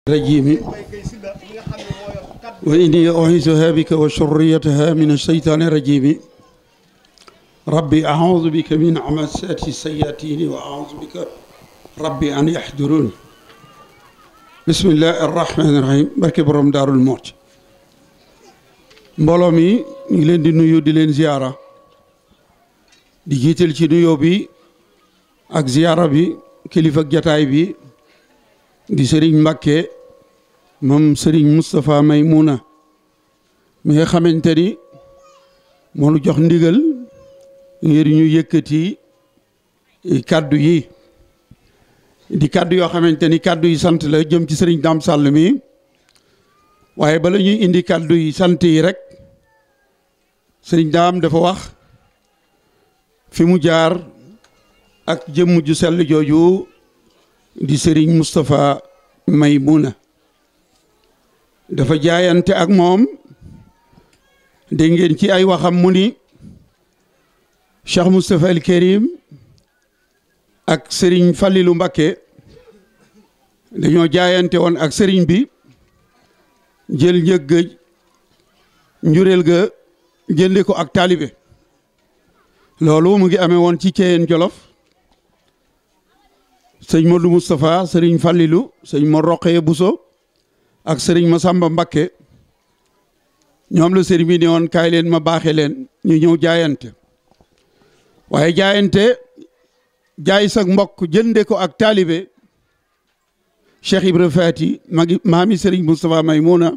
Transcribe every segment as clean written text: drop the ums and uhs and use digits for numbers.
الرجيم وإني أعيذها بك وشريتها من الشيطان الرجيم ربي أعوذ بك من همزات الشياطين وأعوذ بك ربي أن يحضرون بسم الله الرحمن الرحيم barke borom Daarul Muxti mbooloo mi ñu ngi leen di nuyu di leen ziyaara di jiital ci nuyoo bi ak ziyaara bi kilifa ak jataay bi di Serigne Mbacke moom Serigne Moustapha Maymouna mi nga xamante ni moo nu jox ndigal ngir ñu yëkkati kaddu yi di kaddu yoo xamante ni kaddu yi sant la jëm ci Serigne Dame Sall mi waaye bala ñuy indi kaddu yi sant yi rek Serigne Dame dafa wax fi mu jaar ak jëmm ju sell jooju di Serigne Moustapha Maymouna dafa jaayante ak moom dégg ngeen ci ay waxam mu ni Cheikh Moustapha El Kérim ak Serigne Fallilou Mbacké dañoo jaayante woon ak Serigne bi jël njëg ga njureel ga jënde ko ak taalibe loolu mu ngi amee woon ci Ceyeen Jolof sëñ Modou Moustapha sëriñ Fallilou sëñ Mor Roqee Bousso ak sëriñ Massamba Mbacké ñoom la sëriñ bi ne woon kaay leen ma baaxe leen ñu ñëw jaayante waaye jaayante jaay sa mbokk jënde ko ak taalibe Cheikh Ibra Faati maami sëriñ Moustapha Maymouna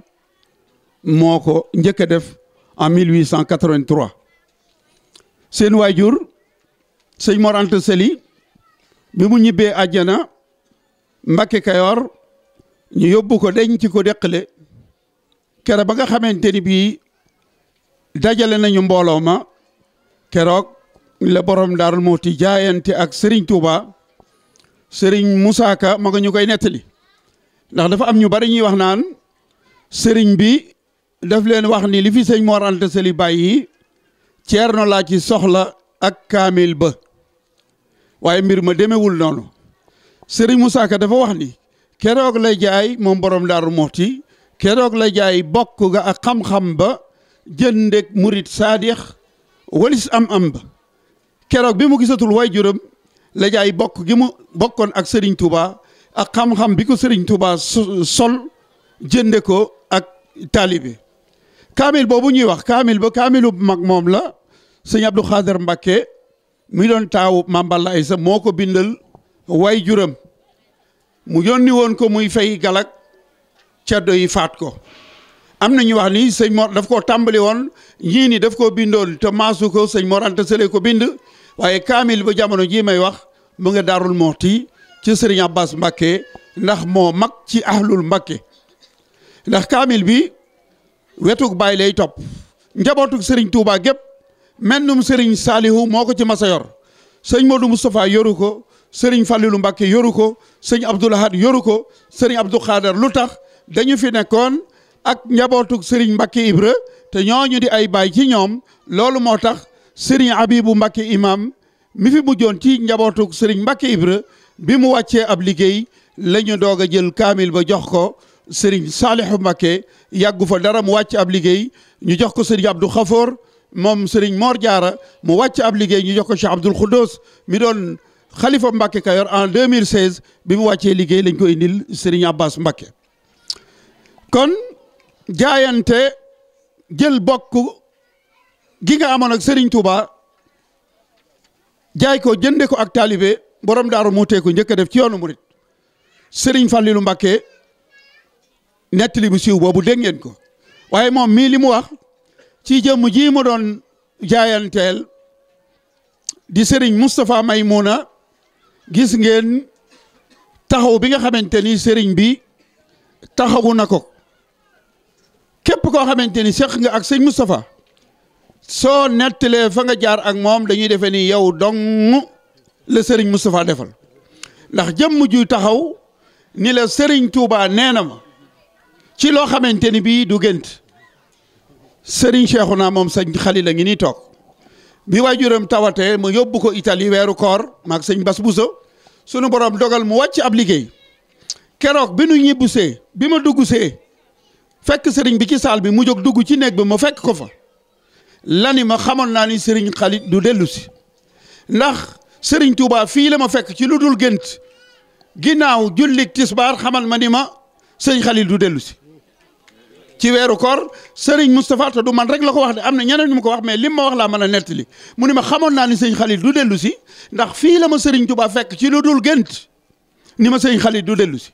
moo ko njëkk a def en 1883 seen waajur sëñ Mor Anta Sali bi mu ñibbee àjjana Mbacké Kayoor ñu yóbbu ko denc ko deqale kere ba nga xamante ni bii dajale nañu mbooloo ma keroog la borom Daarul Muxti jaayante ak Serigne Touba Serigne Moussa Ka ma nga ñu koy nettali ndax dafa am ñu bari ñuy wax naan Serigne bi daf leen wax ni li fi sëñ Mor Anta Sali bàyyi ceerno laa ci soxla ak kaamil ba waaye mbir ma demewul noonu Serigne Moussa Ka dafa wax ni keroog lay jaay moom borom Daaru Muxti keroog lay jaay bokk ga ak xam-xam ba jëndeg murit saadix walis am ba keroog bi mu gisatul waajuram la jaay bokk gi mu bokkoon ak Serigne Touba ak xam-xam bi ko Serigne Touba sol jënde ko ak taalibe kaamil boobu ñuy wax kaamil ba kaamilu mag moom la sëñ Abdou Khader Mbacké mi doon taawu Mamballa Aysa moo ko bindal way juram mu yónni woon ko muy fay galak caddo yi faat ko am na ñu wax ni sëñ Mor daf koo tàmbali woon ñii ni daf koo bindoon te maasu ko sëñ Mor Anta Sali ko bind waaye kaamil ba jamono jii may wax mu nga Daarul Muxti ci sëriñ Abbas Mbacké ndax moo mag ci ahlul Mbacké ndax kaamil bi wetug baay lay topp njabootug sëriñ Touba gépp mennum Serigne Salihu moo ko ci masa yor sëñ Modou Moustapha yoru ko Serigne Fallilou Mbacké yoru ko sëñ Abdoul Ahad yoru ko Serigne Abdou Khader lu tax dañu fi nekkoon ak njabootug Serigne Mbacké Ibra te ñooñu di ay baay ci ñoom loolu moo tax Serigne Abibou Mbacké imam mi fi mujjoon ci njabootug Serigne Mbacké Ibra bi mu wàccee ab liggéey la ñu doog a jël kaamil ba jox ko Serigne Salihu Mbacké yàggu fa dara mu wàcc ab liggéey ñu jox ko Serigne Abdou Khafour moom Serigne Mor Diarra mu wàcc ab liggéey ñu jox ko Cheikh Abdoul Khoudous mi doon xalifa Mbacké Kayor en 2016 bi mu wàccee liggéey lañ ko indil Serigne Abbas Mbacké kon jaayante jël bokk gi nga amoon ak Serigne Touba jaay ko jënde ko ak taalibe borom Daaru Muxti ko njëkk a def ci yoonu murit Serigne Fallilou Mbacké nettali bu siiw boobu dégg ngeen ko waaye moom mii li mu wax ci jëmm ji mu doon jaayanteel di Serigne Moustapha Maymouna gis ngeen taxaw bi nga xamante ni Serigne bi taxawu na ko képp koo xamante ni seq nga ak sëñ Moustapha soo nettalee fa nga jaar ak moom dañuy defee ni yow dong la Serigne Moustapha defal ndax jëmm ju taxaw ni la Serigne Touba nee na ma ci loo xamante ni bii du gént Serigne Cheikhouna moom sëñ Xalil a ngi nii toog bi waajuram tawatee mu yóbbu ko Italie weeru koor maag sëñ Bas Bousso sunu borom dogal mu wàcc ab liggéey keroog bi nu ñibbusee bi ma duggusee fekk sëriñ bi ci saal bi mu jóg dugg ci néeg bi ma fekk ko fa lani ma xamoon naa ni sëriñ Khalid du dellu si ndax sëriñ Touba fii la ma fekk ci lu dul gént ginnaaw jullik tisbaar xamal ma ni ma sëriñ Khalid du dellu si ci weeru koor sëriñ Moustapha te du man rek la ko wax de am na ñeneen ñu ma ko wax mais lim ma wax laa mën a nettali mu ni ma xamoon naa ni sëriñ Khalid du dellu si ndax fii la ma sëriñ Touba fekk ci lu dul gént ni ma sëriñ Khalid du dellu si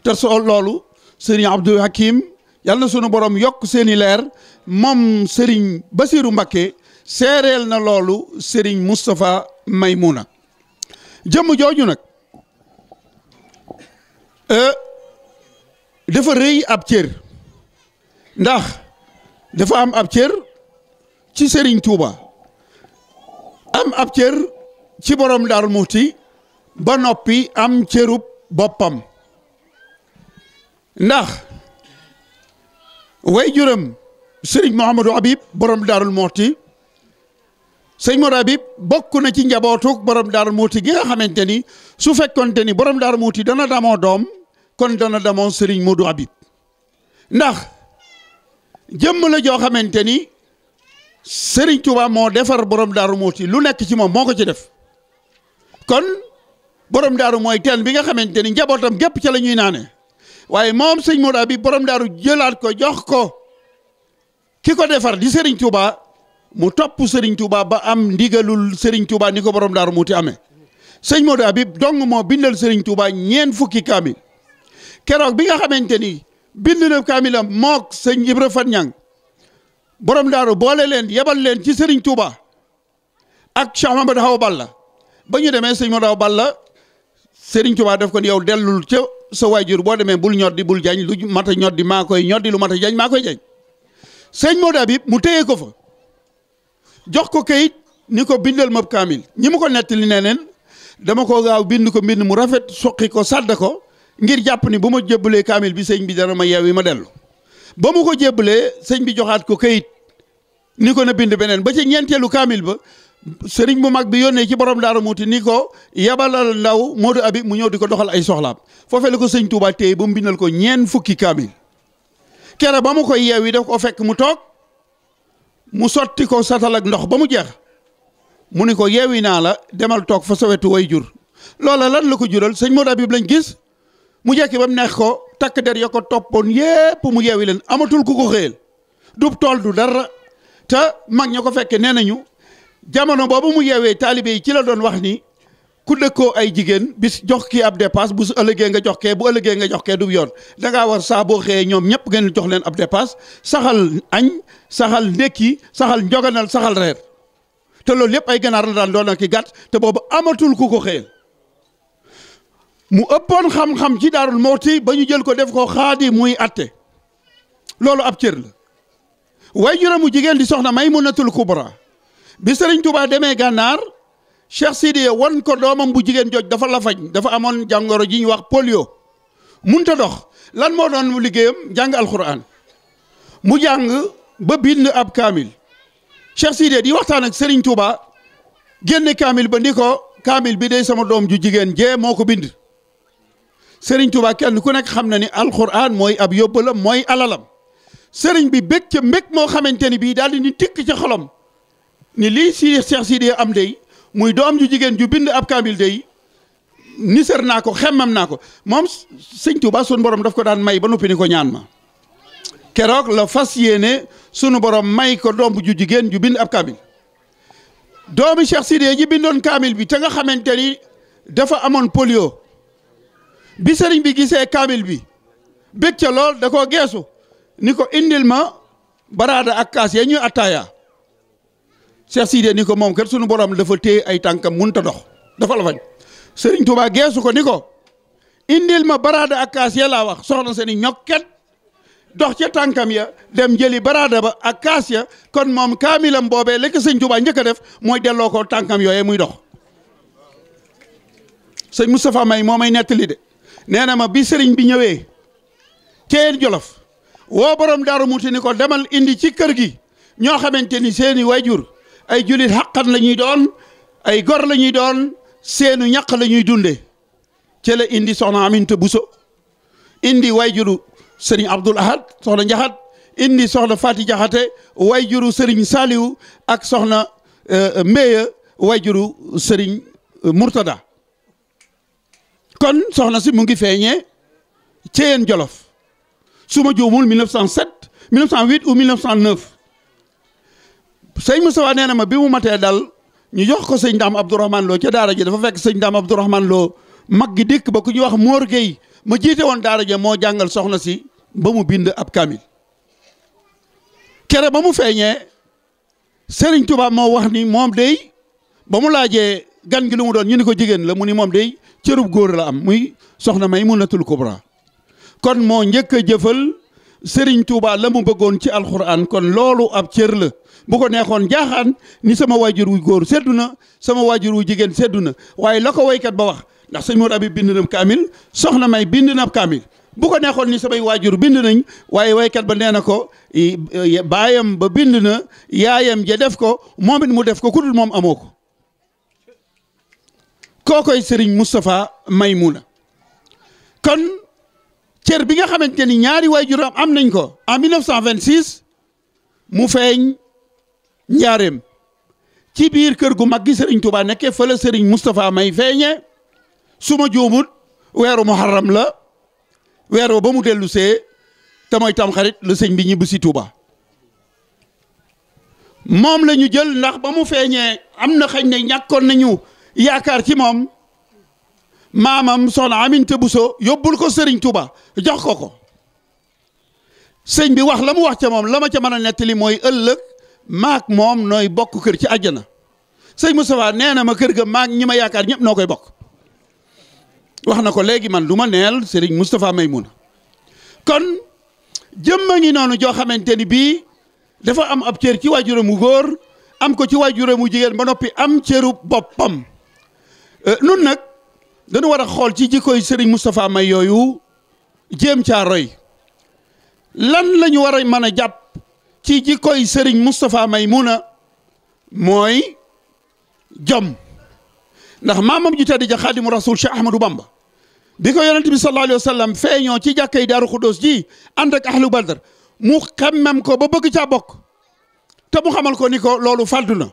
te soo loolu sëriñ Abdou Hakim yàlla na sunu borom yokk seeni leer moom sëriñ Basiru Mbakke seereel na loolu sëriñ Moustapha Maymuna jëmm jooju nag dafa rëy ab cër ndax dafa am ab cër ci sëriñ Touba am ab cër ci borom Daaru Muxti ba noppi am cërub boppam ndax way juram sëriñ Mouhamadou Habib borom Daarul Muxti sëñ Modou Habib bokk na ci njabootuk borom Daaru Muxti gi nga xamante ni su fekkonte ni borom Daaru Muxti dana damoo doom kon dana damoo sëriñ Modou Habib ndax jëmm la joo xamante ni sëriñ Touba moo defar borom Daaru Muxti lu nekk ci moom moo ko ci def kon borom daaru mooy teen bi nga xamante ni njabootam gépp ca la ñuy naane waaye moom sëñ Modou Habib borom daaru jëlaat ko jox ko ki ko defar di Serigne Touba mu topp Serigne Touba ba am ndigalul Serigne Touba ni ko borom daaru Muxti amee sëñ Modou Habib dong moo bindal Serigne Touba ñeen fukki kaamil keroog bi nga xamante ni bind na kaamilam mook sëñ Ibra Fan Ñang borom daaru boole leen yebal leen ci Serigne Touba ak Cheikh Mamadou Hawa Balla ba ñu demee sëñ Mamadou Hawa Balla Serigne Touba def ko ni yow dellul ca sa waajur boo demee bul ñoddi bul jañ lu mat a ñoddi maa koy ñoddi lu mat a jañ maa koy jañ sëñ Modou Habib mu téye ko fa jox ko kayit ni ko bindal ma kaamil ñi ma ko nettali nee neen dama ko gaaw bind ko mbind mu rafet soqi ko sàdd ko ngir jàpp ni bu ma jébbalee kaamil bi sëñ bi dana ma yeewi ma dellu ba mu ko jébbalee sëñ bi joxaat ko kayit ni ko na bind beneen ba ci ñeenteelu kaamil ba sëriñ bu mag bi yónnee ci borom Daaru Muxti ni ko yabalal ndaw Modou Habib mu ñëw di ko doxal ay soxlaam foofee la ko sëñ Touba téye ba mu bindal ko ñeen fukki kaamil kere ba mu koy yeewi daf ko fekk mu toog mu sotti ko satal ak ndox ba mu jeex mu ni ko yeewi naa la demal toog fa sa wetu way jur loola lan la ko jural sëñ Modou Habib lañ gis mu jekki ba mu neex ko takk der ya ko toppoon yépp mu yeewi leen amatul ku ko xëyal du tool du dara te mag ña ko fekke nee nañu jamono boobu mu yeewee taalibe yi ci la doon wax ni ku dëkkoo ay jigéen bis jox kii ab dépasse bu su ëllëgee nga jox kee bu ëllëgee nga jox kee du yoon dangaa war saa boo xëyee ñoom ñëpp ngeen jox leen ab dépasse saxal añ saxal ndékki saxal njoganal saxal reer te loolu yëpp ay ganaar la daan doon ak i gàtt te boobu amatul ku ko xëyal mu ëppoon xam-xam ci Daarul Muxti ba ñu jël ko def ko xaadi muy atte loolu ab cër la way juróomu jigéen di soxna Maymunatul Kubra bi Serigne Touba demee gànnaar Cheikh Sidiye wan ko doomam bu jigéen joj dafa lafañ dafa amoon jàngoro ji ñuy wax polio munta dox lan moo doon liggéeyam jàng alxuraan mu jàng ba bind ab kaamil Cheikh Sidiye di waxtaan ak Serigne Touba génne kaamil ba ni ko kaamil bi day sama doom ju jigéen jee moo ko bind Serigne Touba kenn ku nekk xam na ni alxuraan mooy ab yóbbalam mooy alalam Serigne bi bég ca mbég moo xamante ni bii daal di ni tikk ci xolam ni lii si Cheikh Sidiye am day muy doom ju jigéen ju bind ab kaamil day nisar naa ko xemmam naa ko moom sëñ Touba sunu borom daf ko daan may ba noppi ni ko ñaan ma keroog la fas yéene sunu borom may ko doom ju jigéen ju bind ab kaamil doomi Cheikh Sidiye ji bindoon kaamil bi te nga xamante ni dafa amoon polio bi sëriñ bi gisee kaamil bi bég ca lool da koo geesu ni ko indil ma baraada ak kaas ya ñuy attaaya Cheikh Sidiye ni ko moom kat sunu borom dafa téye ay tànkam munta dox dafa la fañ Serigne Touba geesu ko ni ko indil ma baraada ak kaas ya laa wax soxna seeni ñokket dox ca tànkam ya dem jëli baraada ba ak kaas ya kon moom kaamilam boobee lekk sëñ Touba njëkk a def mooy delloo ko tànkam yooyee muy dox sëñ Moustapha May moo may nettali de nee na ma bi sëriñ bi ñëwee Ceyeen Jolof woo borom Daaru Muxti ni ko demal indi ci kër gi ñoo xamante ni seeni wayjur ay julit xaqan la ñuy doon ay gor la ñuy doon seenu ñaq la ñuy dunde ci la indi soxna Aminta Buso indi wayjuru sëriñ Abdoul Ahad soxna Njaxat indi soxna Fati Jaxate wayjuru sëriñ Saliou ak soxna Mbéya wayjuru sëriñ Murtada kon soxna si mu ngi feeñee Ceyeen Jolof su ma juumul 1907 1908 ou 1909 sëñ Moustapha nee na ma bi mu matee dal ñu jox ko sëñ Daam Abdourahmane Lo ca daara ji dafa fekk sëñ Daam Abdourahmane Lo mag gi dikk ba ku ñuy wax Mor Gueye ma jiite woon daara ja moo jàngal soxna si ba mu bind ab kamil kere ba mu feeñee Serigne Touba moo wax ni moom day ba mu laajee gan gi lu mu doon ñu ni ko jigéen la mu ni moom day cërub góor la am muy soxna Maymunatul Kubra kon moo njëkk a jëfal Serigne Touba la mu bëggoon ci alxuraan kon loolu ab cër la bu ko neexoon jaaxaan ni sama waajur wu góor seddu na sama waajur wu jigéen seddu na waaye la ko waykat ba wax ndax sëñ Modou Habib bind na kaamil soxna May bind na kaamil bu ko neexoon ni samay waajur bind nañ waaye waykat ba nee na ko baayam ba bind na yaayam ja def ko moom it mu def ko ku dul moom amoo ko kookoy Serigne Moustapha Maymuna kon cër bi nga xamante ni ñaari waajuram am nañ ko en 1926 mu feeñ njaareem ci biir kër gu mag gi Serigne Touba nekkee fa la Serigne Moustapha May feeñe su ma juumut weeru muharram la weer ba mu dellu see te mooy tamxarit la sëñ bi ñibbi si Touba moom la ñu jël ndax ba mu feeñee am na xëy ne ñàkkoon nañu yaakaar ci moom maamam soxna Aminta Bousso yóbbul ko Serigne Touba jox ko sëñ bi wax la mu wax ca moom la ma ca mën a nettali mooy ëllëg maak moom nooy bokk kër ci àjjana sëñ Moustapha nee na ma kër ga maak ñi ma yaakaar ñëpp noo koy bokk wax na ko léegi man du ma neel Serigne Moustapha Maymuna kon jëmma ngi noonu joo xamante ni bii dafa am ab cër ci waajuram mu góor am ko ci waajuram mu jigéen ba noppi am cëru boppam nun nag dañu war a xool ci jikkoy Serigne Moustapha May yooyu jéem caa roy lan la ñu war a mën a jàpp ci jikkoy Serigne Moustapha Maymuna mooy jom ndax maamam ju tedd ja Xaadimu Rasuul Cheikh Ahmadou Bamba bi ko yonent bi sallallahu alayhi wa sallam feeñoo ci jàkkay Daaru Xuddoos ji ànd ak ahlu Badar mu xemmem ko ba bëgg caa bokk te mu xamal ko ni ko loolu fàddu na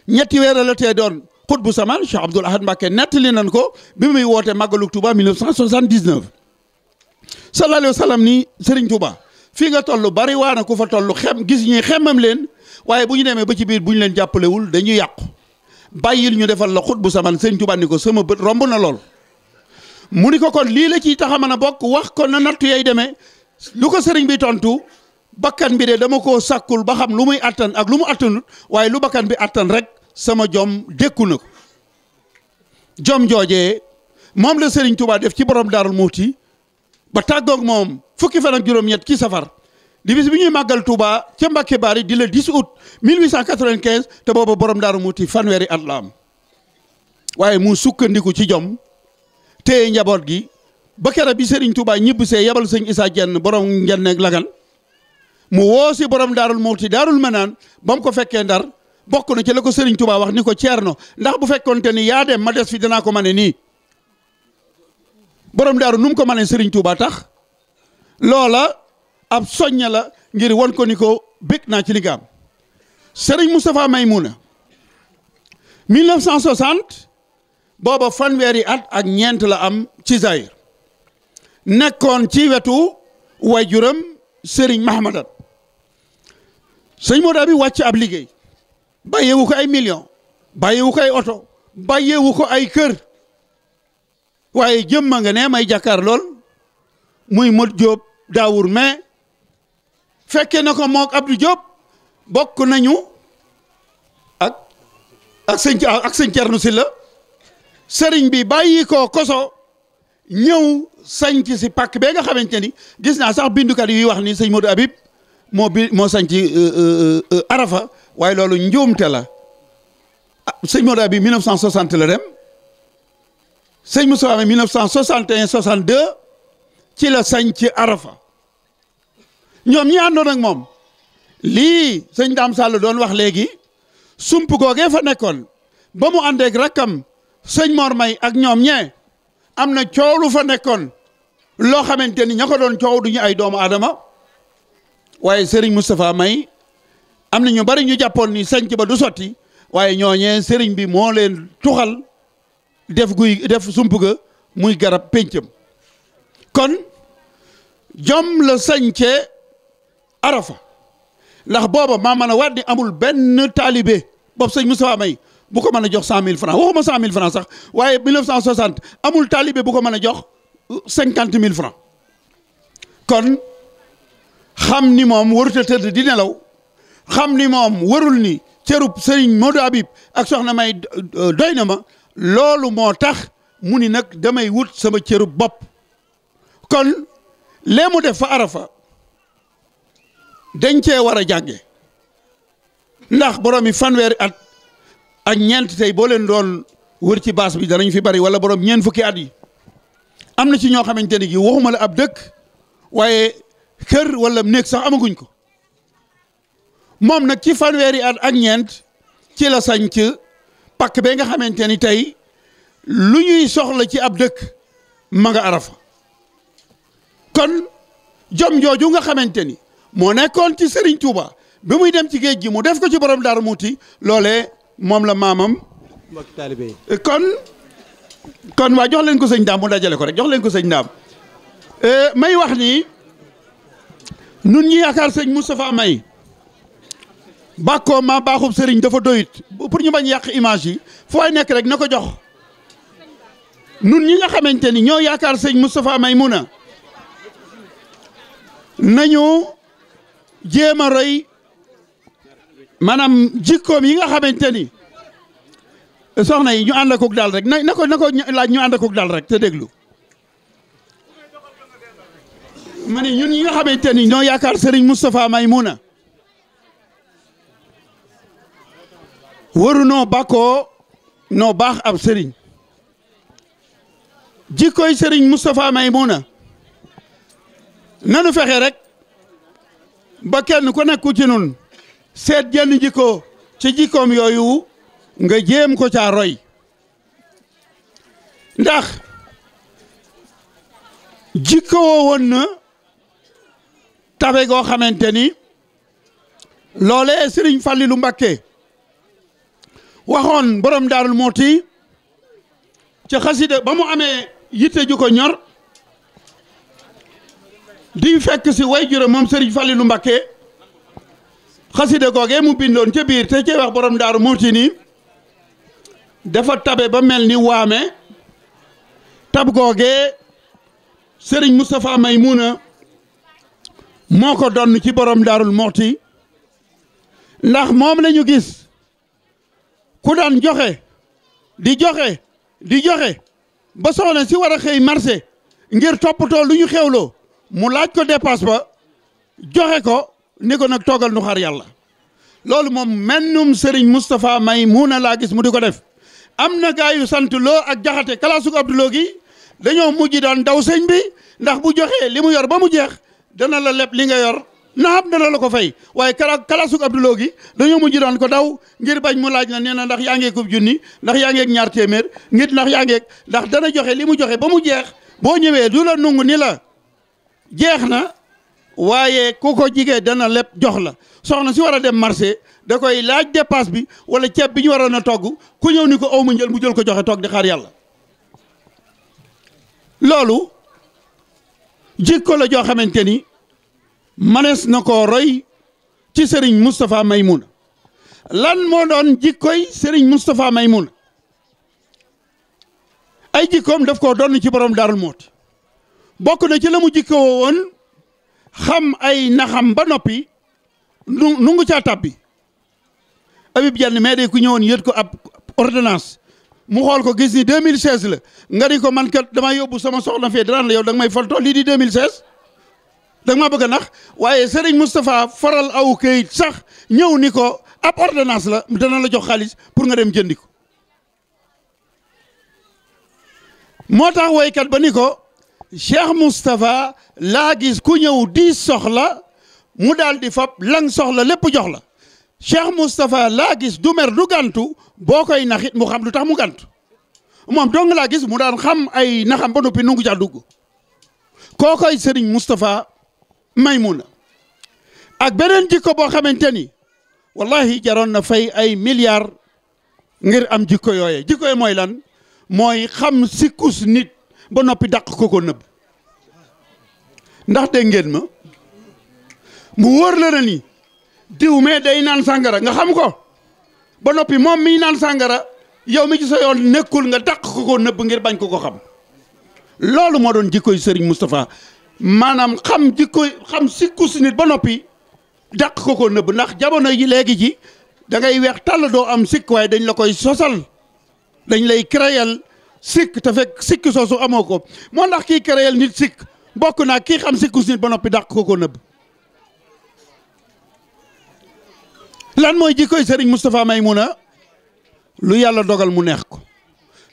ñetti weer la tee doon xutbu samaan Cheikh Abdoul Ahad Mbacké nettali nañ ko bi muy woote màggalu Touba 1979 sallallahu alayhi wa sallam ni Serigne Touba fii nga toll bari waa na ku fa toll gis ñi xemmam leen waaye bu ñu demee ba ci biir bu ñu leen jàppalewul dañuy yàqu bàyyil ñu defal la xutbu samaan Serigne Touba ni ko sama bët romb na lool mu ni ko kon lii la ciy tax a mën a bokk wax ko na nattu yay demee lu ko sëriñ bi tontu bakkan bi de dama koo sàkkul ba xam lu muy attan ak lu mu attanut waaye lu bakkan bi attan rek sama jom dékku na ko jom joojee moom la Serigne Touba def ci borom Daarul Muhti ba tàggoog moom fukki fan ak juróom-ñett ci safar di bis bi ñuy màggal Touba ca Mbàkke Bari di le 10 août 1895 te booba borom Daarul Muhti fanweeri at la am waaye mu sukkandiku ci jom téye njaboot gi ba kera bi Serigne Touba ñibbisee yebal sëñ Issa Dieng borom Ndiène ak Lagan mu woo si borom Daarul Muhti Daarul Manaan ba mu ko fekkee Ndar bokk na ci la ko Serigne Touba wax ni ko Ceerno ndax bu fekkoonte ni yaa dem ma des fi danaa ko mane nii borom daaru nu mu ko mane Serigne Touba tax loola ab soñña la ngir won ko ni ko bég naa ci li nga am Serigne Moustapha Maymuna 1960 booba fanweeri at ak ñeent la am ci Zahir nekkoon ci wetu waajuram Serigne Mahamadan sëñ Modou bi wàcc ab liggéey bàyyeewu ko ay millions bàyyeewu ko ay oto bàyyeewu ko ay kër waaye jëmma nga ne may jàkkaar lool muy Modou Diop Daawur mais fekke na ko mook Abdou Diop bokk nañu ak sëñ Thierno Sylla sëriñ bi bàyyi ko koso ñëw sañc si pàkk bee nga xamante ni gis naa sax bindukat yi wax ni sëñ Modou Habib moo sañc Arafa waaye loolu njuumte la sëñ Modou Habib 1960 la dem sëñ Moussa 1961 62 ci la sañc Arafa ñoom ñi àndoon ak moom lii sëñ Dame Sall doon wax léegi sump googee fa nekkoon ba mu àndeek rakkam sëñ Mor May ak ñoom ñee am na coow lu fa nekkoon loo xamante ni ña ko doon coow duñu ay doomu aadama waaye Serigne Moustapha May am na ñu bari ñu jàppoon ni sanc ba du sotti waaye ñooñee Serigne bi moo leen tuxal def sump ga muy garab péncam kon jom la sañce Arafa ndax booba maa mën a waat ni amul benn taalibe boobu sëñ Moustapha May bu ko mën a jox 100 000 francs waxuma 100 000 francs sax waaye 1960 amul taalibe bu ko mën a jox 50 000 francs kon xam ni moom warut a tëdd di nelaw xam ni moom warul ni cërub Serigne Modou Habib ak soxna May doy na ma loolu moo tax mu ni nag damay wut sama cërub bopp kon lee mu def fa Arafa dañ cee war a jànge ndax borom yi fanweeri at ak ñeent tey boo leen doon wër ci baas bi danañ fi bari wala borom ñeent fukki at yi am na ci ñoo xamante ni gi waxuma la ab dëkk waaye kër wala néeg sax amaguñ ko moom nag ci fanweeri at ak ñeent ci la sañc pakk be nga xamante ni tey lu ñuy soxla ci ab dëkk ma nga Arafa kon jom jooju nga xamante ni moo nekkoon ci Serigne Touba bi muy dem ci géej gi mu def ko ci borom Daaru Muuti loolee moom la maamam mbokki taalibe yi kon waa jox leen ko sëñ Daam mu dajale ko rek jox leen ko sëñ Daam may wax ni nun ñi yaakaar sëñ Moustapha May bàkkoo ma baaxub sëriñ dafa doyut pour ñu bañ yàq image yi fooy nekk rek na ko jox nun ñi nga xamante ni ñoo yaakaar sëñ Moustapha May mun a nañu jéem a roy maanaam jikkoom yi nga xamante ni soxna yi ñu ànd akook daal rek na ko laaj ñu ànd akook daal rek te déglu ma ne ñun ñi nga xamante ni ñoo yaakaar Serigne Moustapha May mun a waru noo bàkkoo noo baax ab Serigne jikkoy Serigne Moustapha May mun a nanu fexe rek ba kenn ku nekku ci nun seet jenn jikko ci jikkoom yooyu nga jéem ko caa roy ndax jikkoo woon na tabe goo xamante ni loolee Serigne Fallilou Mbacké waxoon borom Daarul Muuti ci xasida ba mu amee yitte ju ko ñor di fekk si way jure moom Serigne Fallilou Mbacké xasida googee mu bindoon ca biir te cee wax borom Daaru Muuti ni dafa tabe ba mel ni waame tab googee Serigne Moustapha May Muna moo ko donn ci borom Daarul Muuti ndax moom la ñu gis ku daan joxe di joxe ba soxna si war a xëy marché ngir toppatoo lu ñu xewloo mu laaj ko dépasse ba joxe ko ni ko nag toogal nu xaar yàlla loolu moom mennum Serigne Moustapha May Muna laa gis mu di ko def am na gaa yu sant loo ak jaxate kalaasug Abdouloo gi dañoo mujj daan daw sëñ bi ndax bu joxee li mu yor ba mu jeex dana la leb li nga yor naam dana la ko fay waaye kalaasug Abdouloo gi dañoo mujj daan ko daw ngir bañ mu laaj la nee na ndax yaa ngeekub junni ndax yaa ngeek ñaar téeméer ngir ndax yaa ngeek ndax dana joxe li mu joxe ba mu jeex boo ñëwee du la nungu ni la jeex na waaye ku ko jigee dana leb jox la soxna si war a dem marché da koy laaj dépasse bi wala ceeb bi ñu waroon a togg ku ñëw ni ko aw ma njël mu jël ko joxe toog di xaar yàlla loolu jikko la joo xamante ni manees na koo roy ci Serigne Moustapha May Muna lan moo doon jikkoy Serigne Moustapha May Muna ay jikkoom daf koo doon ci borom Daarul Muuti bokk na ci la mu jikkoo woon xam ay naxam ba noppi nu ngu caa tabbi Habib Diagne mais de ku ñëwoon yët ko ab ordonnance mu xool ko gis ni 2016 la nga ni ko man kat dama yóbbu sama soxna fee daan la yow da nga may foltoo lii di 2016 da nga maa bëgg a nax waaye Serigne Moustapha faral aw këyit sax ñëw ni ko ab ordonnance la dana la jox xaalis pour nga dem jëndi ko moo tax woykat ba ni ko Cheikh Moustapha laa gis ku ñëw di soxla mu daal di fab lang soxla lépp jox la Cheikh Moustapha laa gis du mer du gàntu boo koy naxit mu xam lu tax mu gàntu moom dong laa gis mu daan xam ay naxam ba noppi nungu ca dugg kookoy Serigne Moustapha Maymuna ak beneen jikko boo xamante ni wallahi jaroon na fay ay milliards ngir am jikko yooye jikko yi mooy lan mooy xam sikkus nit ba noppi dàq ko nëbb ndax dégg ngeen ma mu wóor la na ni diw mais day naan sàngara nga xam ko ba noppi moom miy naan sàngara yow mi ci sa yoon nekkul nga dàq ko nëbb ngir bañ ko xam loolu moo doon jikkoy Serigne Moustapha maanaam xam sikkus nit ba noppi dàq ko nëbb ndax jamono yi léegi ji da ngay weex tàll doo am sikk waaye dañ la koy sosal dañ lay créer sikk te fekk sikk soosu amoo ko moo ndax kii créer nit sikk bokk naa kii xam sikkus nit ba noppi dàq ko nëbb lan mooy jikkoy Serigne Moustapha Maymuna lu yàlla dogal mu neex ko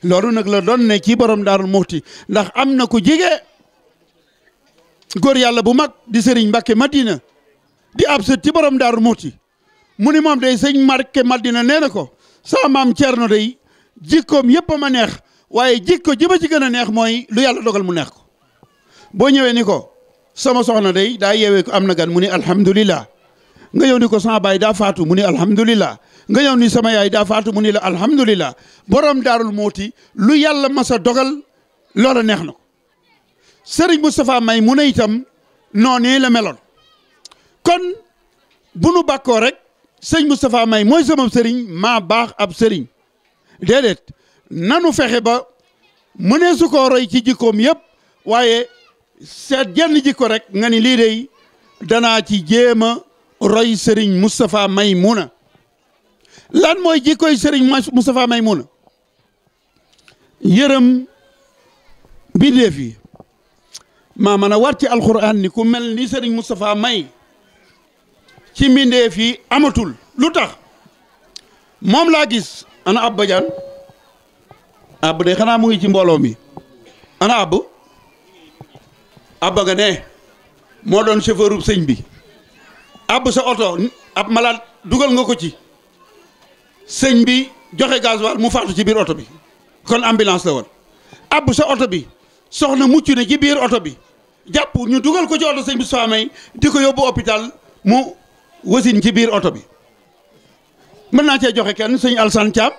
loolu nag la doon ne ci borom Daaru Muxti ndax am na ku jige góor yàlla bu mag di Serigne Mbacke Madina di ab sët ci borom Daaru Muxti mu ni moom day sëñ Mbacke Madina nee na ko sa maam Thierno day jikkoom yëpp a ma neex waaye jikko ji ma ci gën a neex mooy lu yàlla dogal mu neex ko boo ñëwee ni ko sama soxna day daa yeewee ko am na gan mu ni alhamdulillah nga yow ni ko sama baay daa faatu mu ni alhamdulillah nga yow ni sama yaay daa faatu mu ni la alhamdulillah borom Daarul Muxti lu yàlla masa dogal loola neex na ko Serigne Moustapha Maymuna itam noonu la meloon kon bu nu bàkkoo rek sëñ Moustapha May mooy sama sëriñ maa baax ab sëriñ déedéet nanu fexe ba mënee su ko roy ci jikkoom yëpp waaye seet jenn jikko rek nga ni lii dey danaa ci jéem a roy Serigne Moustapha Maymuna lan mooy jikkoy Serigne Moustapha Maymuna yërëm bindeef yi maa mën a war ci alxuraan ni ku mel ni Serigne Moustapha May ci mbindeef yi amatul lu tax moom laa gis ana ab Badiane ab de xanaa mu ngi ci mbooloo mi ana ab nga ne moo doon chauffeuru sëñ bi ab sa oto ab malade dugal nga ko ci sëñ bi joxe gasoil mu faatu ci biir oto bi kon ambulance la woon ab sa oto bi soxna mucc ne ci biir oto bi jàpp ñu dugal ko ci oto sëñ bi Moustapha May di ko yóbbu hôpital mu wasin ci biir oto bi mën naa cee joxe kenn sëñ Alsane Thiam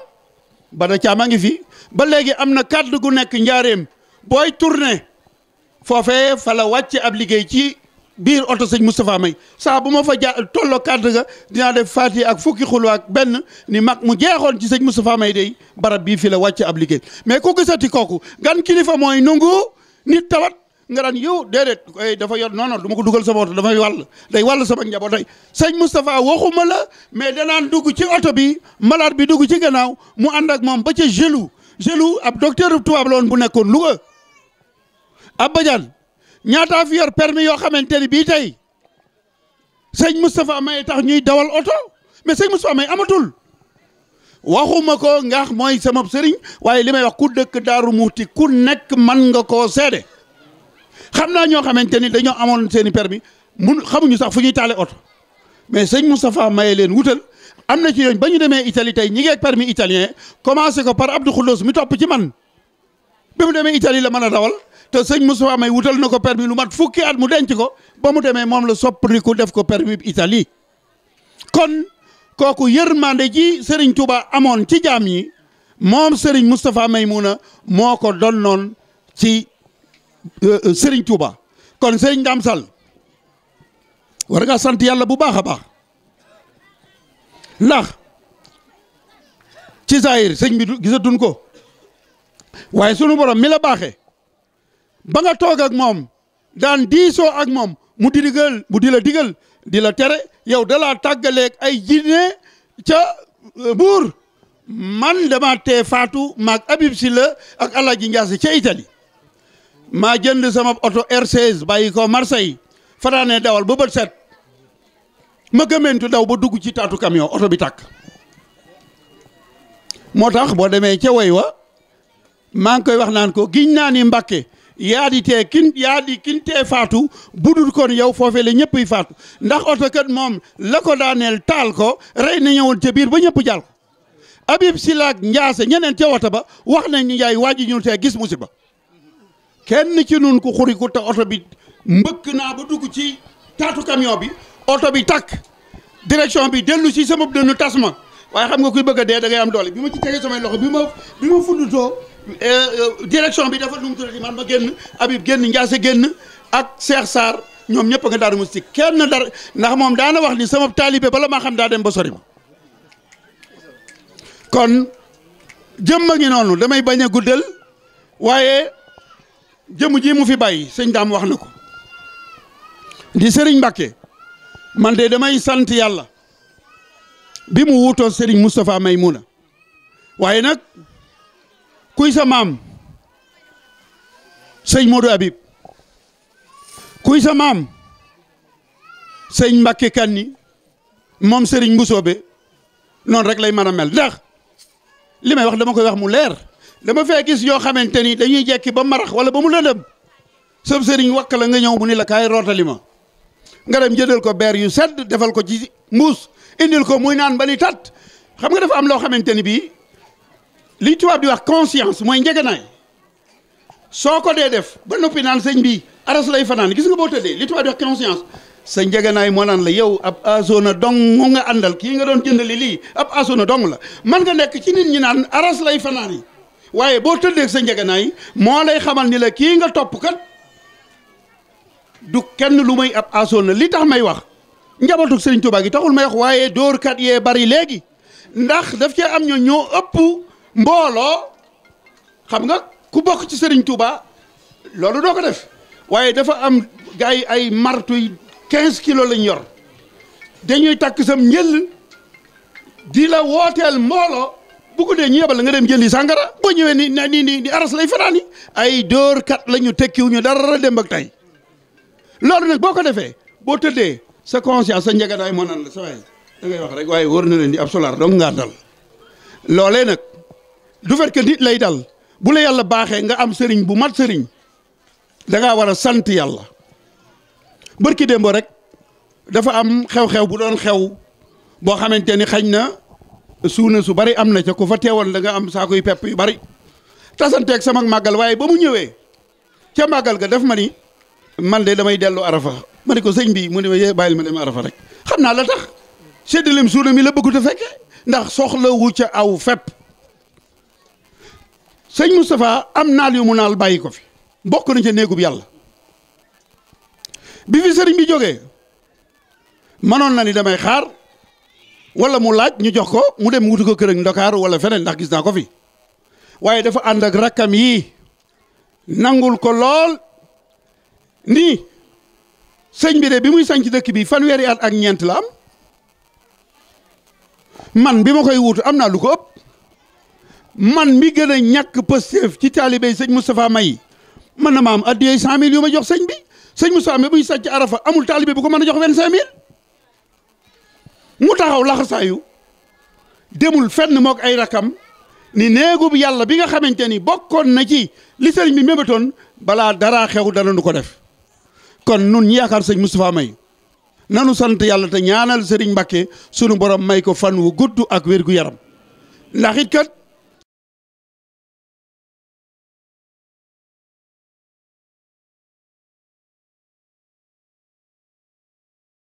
Bada Thiam a ngi fi ba léegi am na kàddu gu nekk njaareem booy tourné foofee fa la wàcce ab liggéey ci biir oto sëñ Moustapha May saa bu ma fa tolloo kàddu ga dinaa def faati ak fukki xulu ak benn ni mag mu jeexoon ci sëñ Moustapha May day barab bii fi la wàcce ab liggéey mais ku gisati kooku gan kilifa mooy nungu nit tawat nga daan yow déedéet dafa yor non du ma ko dugal sama oto dafay day wàll sama njaboot tey sëñ Moustapha waxuma la mais danaan dugg ci oto bi malade bi dugg ci gannaaw mu ànd ak moom ba ca gelu ab docteur tubaab la woon bu nekkoon Louga ab Badiane ñaataa fi yor permis yoo xamante ni bii tey sëñ Moustapha May tax ñuy dawal oto mais sëñ Moustapha May amatul waxuma ko ngax mooy sama sëriñ waaye li may wax ku dëkk Daaru Muxti ku nekk man nga koo seede xam naa ñoo xamante ni dañoo amoon seeni permis xamuñu sax fu ñuy taale oto mais sëñ Moustapha Maye leen wutal am na ci yooñ ba ñu demee Italie tey ñi ngeeg permis italien commencé ko par Abdou Khoudous mi topp ci man bi mu demee Italie la mën a dawal te sëñ Moustapha May wutal na ko permis lu mat fukki at mu denc ko ba mu demee moom la soppriku def ko permis Italie kon kooku yërmande ji Serigne Touba amoon ci jaam yi moom Serigne Moustapha Maymuna moo ko donnoon ci Serigne Touba kon Serigne Dame Sall war nga sant yàlla bu baax a baax ndax ci zahir sëñ bi gisatuñ ko waaye sunu borom mi la baaxee ba nga toog ak moom daan diisoo ak moom mu di la digal di la tere yow dalaa tàggaleeg ay jinne ca buur man dama tee faatu maag Habib Sylla ak Alaaji Njaase ca Italie maa jënd sama oto R16 bàyyi ko Marseille fanaanee dawal ba bët set ma gëmmentu daw ba dugg ci taatu camion oto bi tàkk moo tax boo demee ca way wa maa ngi koy wax naan ko giñ naa ni Mbàkke yaa di kin tee faatu budul kon yow foofee la ñëpp yi faatu ndax oto kat moom la ko daaneel taal ko rey na ñëwoon ca biir ba ñëpp jàll ko Habib Sylla ak Njaase ñeneen ca wata ba wax nañ ni Njaay waa ji ñu tee gis musiba kenn ci nun ku xuriku te oto bi mbëkk naa ba dugg ci taatu camion bi oto bi takk direction bi dellu si sama dënnu tas ma waaye xam nga kuy bëgg a dee da ngay am doole bi ma ci tegee samay loxo bi ma fundutoo direction bi dafa nu mu tuddati man ma génn Habib génn Ndiasse génn ak Cheikh Sarr ñoom ñëpp nga Daaru Musti kenn dara ndax moom daana wax ni sama taalibe bala maa xam daa dem ba sori ma kon jëmm a ngi noonu damay bañ a guddal waaye jëmm ji mu fi bàyyi sëñ daam wax na ko di Serigne Mbacké man de damay sant yàlla bi mu wuutoo Serigne Moustapha Maymouna waaye nag kuy sa maam sëñ Modou Habib kuy sa maam sëñ Mbacké Kanni moom Serigne Mbusoobe noonu rek lay mën a mel ndax li may wax dama koy wax mu leer dama fee gis yoo xamante ni dañuy jekki ba marax wala ba mu lëndëm sëb Serigne wakk la nga ñëw mu ni la kaay rootali ma nga dem jëndal ko beer yu sedd defal ko ci mbuus indil ko muy naan ba ni tat xam nga dafa am loo xamante ni bii li tubaab di wax conscience mooy njëgënaay soo ko dee def ba noppi naan sëñ bi aras lay fanaan gis nga boo tëddee li tubaab di wax conscience sa njëgënaay moo naan la yow ab azona dong mu nga àndal kii nga doon jëndali lii ab azona dong la man nga nekk ci nit ñi naan aras lay fanaan yi waaye boo tëddee sa njëgënaay moo lay xamal ni la kii nga topp kat du kenn lu may ab azona li tax may wax njabootu Serigne Touba gi taxul may wax waaye dóorkat yee bari léegi ndax daf cee am ñoo ëpp mbooloo xam nga ku bokk ci Serigne Touba loolu doo ko def waaye dafa am gars yi ay martu 15 kilos lañ yor dañuy takk sam njël di la wooteel mbooloo bu ko dee ñu yebal la nga dem jëndi sàngara boo ñëwee ni aras lay fanaan yi ay dóorkat la ñu tekkiwuñu dara dem ak tey loolu nag boo ko defee boo tëddee sa conscience sa njëgadaay moo naan la sa waay da ngay wax rek waaye wóor na leen di ab solaar donc ngaa dal loolee nag du fait que nit lay dal bu la yàlla baaxee nga am sëriñ bu mat sëriñ da ngaa war a sant yàlla bërki démb rek dafa am xew-xew bu doon xew boo xamante ni xañ na suuna su bari am na ca ku fa teewoon da nga am saako yu pepp yu bari tasanteeg sama màggal waaye ba mu ñëwee ca màggal ga def ma ni man de damay dellu arafa ma ne ko sëñ bi mu ne ma yee bàyyil ma dem arafa rek xam naa la tax séddaleem suuna mi la bëggut a fekke ndax soxla wu ca aw fepp sëñ Moustapha am naal yu mu naal bàyyi ko fi bokk na ca néegub yàlla bi fi sëriñ bi jógee mënoon na ni damay xaar wala mu laaj ñu jox ko mu dem wuti ko kër ak Ndakaaru wala feneen ndax gis naa ko fi waaye dafa ànd ak rakkam yi nangul ko lool nii sëñ bi de bi muy sanc dëkk bi fanweeri at ak ñeent la am man bi ma koy wuutu am naa lu ko ëpp man mi gën a ñàkk pësteef ci taalibe sëñ Moustapha May man na ma am addiyee 100 000 yu ma jox sëñ bi sëñ Moustapha May buy sàcc arafa amul taalibe bu ko mën a jox 25 000 mu taxaw laxasaayu demul fenn mook ay rakam ni néegub yàlla bi nga xamante ni bokkoon na ci li sëriñ bi mébatoon balaa dara xew dana nu ko def kon nun ñi yaakaar sëñ Moustapha May nanu sant yàlla te ñaanal sëriñ Mbacké sunu borom may ko fan wu gudd ak wér gu yaram ndax it kat